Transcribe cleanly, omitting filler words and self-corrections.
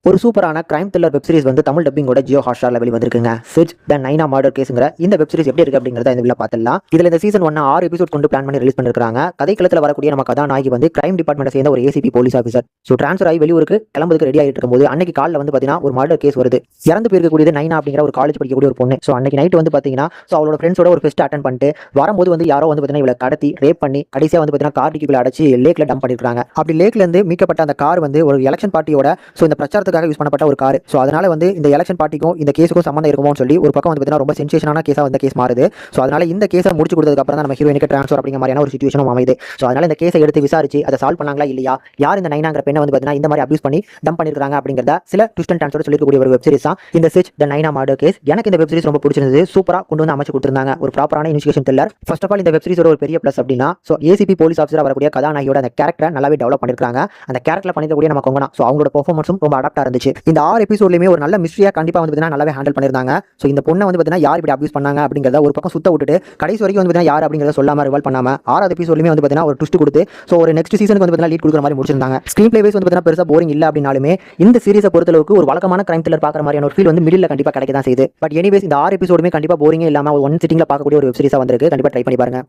ஒரு சூப்பரான crime thriller web series வந்து தமிழ் டப்பிங்கோட ஜியோ ஹாட்ஸ்டார்ல வெளிவந்திருக்குங்க. சிர்ச் த நைனா மர்டர் கேஸ்ங்கிற இந்த வெப் சீரிஸ் எப்படி இருக்கு அப்படிங்கறத இந்த வீடியோல பார்த்துடலாம். இதுல இந்த சீசன் 1 6 எபிசோட் கொண்டு பிளான் பண்ணி ரிலீஸ் பண்ணிருக்காங்க. கதைக்களத்துல வரக்கூடிய நம்ம கதாநாயகி வந்து கிரைம் டிபார்ட்மெண்ட் சேர்ந்த ஒரு ACP police officer. So transfer ஆகி வெளியூருக்கு கிளம்புறதுக்கு ரெடி ஆகிட்டு இருக்கும்போது அன்னைக்கு காலைல வந்து பாத்தீங்கன்னா ஒரு மர்டர் கேஸ் வருது. இறந்து போயிருக்கக்கூடியது நைனா அப்படிங்கிற ஒரு காலேஜ் படிக்கக்கூடிய ஒரு பொண்ணு. ஸோ அன்னைக்கு நைட் வந்து பாத்தீங்கன்னா அவளோட ஃப்ரெண்ட்ஸோட ஒரு ஃபெஸ்ட் அட்டன் பண்ணிட்டு வரும்போது வந்து யாரோ வந்து பாத்தீங்கன்னா இவளை கடத்தி ரேப் பண்ணி கடைசியா வந்து பாத்தீங்கன்னா கார் டிக்கிக்குள்ள அடைச்சு லேக்ல டம்ப் பண்ணிருக்காங்க. அப்படி லேக்ல இருந்து மீட்கப்பட்ட அந்த கார் வந்து ஒரு எலெக்ஷன் பார்ட்டியோட இந்த பிரச்சாரத்துக்காக யூஸ் பண்ணப்பட்ட ஒரு கார். ஸோ அதனால வந்து இந்த எலெக்ஷன் பார்ட்டிக்கும் இந்த கேஸுக்கும் சம்மந்தம் இருக்குமோன்னு சொல்லி ஒரு பக்கம் வந்து பார்த்தீங்கன்னா ரொம்ப சென்சேஷனான கேஸாக வந்து கேஸ் மாறுது. ஸோ அதனால இந்த கேஸை முடிச்சு கொடுத்ததுக்கு அப்புறம் தான் நம்ம ஹீரோயினுக்கு ட்ரான்ஸ்ஃபர் அப்படிங்கிற மாதிரியான ஒரு சிச்சுவேஷனும் அமைது. ஸோ அதனால இந்த கேஸை எடுத்து விசாரிச்சு அதை சால்வ் பண்ணாங்களா இல்லையா, யார் இந்த நைனாங்கிற பெண்ணை வந்து பார்த்தீங்கன்னா இந்த மாதிரி அபியூஸ் பண்ணி டம்ப் பண்ணிருக்காங்க அப்படிங்கிறத சில ட்விஸ்ட் அண்ட் டர்ன்ஸோட சொல்லிருக்கக்கூடிய ஒரு வெப் சீரிஸ் தான் இந்த சிர்ச் த நைனா மர்டர் கேஸ். எனக்கு இந்த வெப் சீரிஸ் ரொம்ப பிடிச்சிருந்தது. சூப்பரா கொண்டு வந்து அமைச்சு கொடுத்திருந்தாங்க. ஒரு ப்ராப்பரான investigation thriller. First of all இந்த வெப் சீரிஸோட ஒரு பெரிய பிளஸ் அப்படின்னா ஏசிபி போலீஸ் ஆஃபீஸரா வரக்கூடிய கதாநாயகியோட அந்த கேரக்டரை நல்லாவே டெவலப் பண்ணிருக்காங்க. அந்த கேரக்டர் பண்ணிருக்கக்கூடிய நம்ம கொங்கனா. ஸோ அவங்களோட பெர்ஃபார்மன்ஸும் ரொம்ப அடாப்டா இருந்துச்சு. இந்த 6 எபிசோட்லயுமே ஒரு நல்ல மிஸ்ட்ரியா கண்டிப்பா வந்து பார்த்தீங்கன்னா நல்லாவே ஹேண்டில் பண்ணிருந்தாங்க. ஸோ இந்த பொண்ணை வந்து பார்த்தீங்கன்னா யார் இப்படி அபியூஸ் பண்ணாங்க அப்படிங்கிறத ஒரு பக்கம் சுத்த விட்டுட்டு கடைசி வரைக்கும் வந்து பார்த்தீங்கன்னா யார் அப்படிங்கிறத சொல்லாம ரிவால்வ் பண்ணாம 6வது எபிசோட்லயுமே வந்து பார்த்தீங்கன்னா ஒரு ட்விஸ்ட் கொடுத்து ஸோ ஒரு நெக்ஸ்ட் சீசனுக்கு வந்து பார்த்தீங்கன்னா லீட் கொடுக்குற மாதிரி முடிச்சிருந்தாங்க. ஸ்க்ரீன் பிளே வைஸ் வந்து பார்த்தீங்கன்னா பெருசா போரிங் இல்ல அப்படினாலுமே இந்த சீரிஸை பொறுத்தளவுக்கு ஒரு வழக்கமான கிரைம் த்ரில்லர் பார்க்குற மாதிரியான ஒரு ஃபீல் வந்து மிடில் கண்டிப்பா கிடைக்க தான் செய்யுது. பட் எனிவேஸ் இந்த 6 எபிசோடுமே கண்டிப்பா போரிங்கே இல்லாம ஒரு ஒன் சிட்டிங்ல பார்க்கக்கூடிய ஒரு வெப் சீரிஸா வந்திருக்கு. கண்டிப்பா ட்ரை பண்ணி பாருங்க.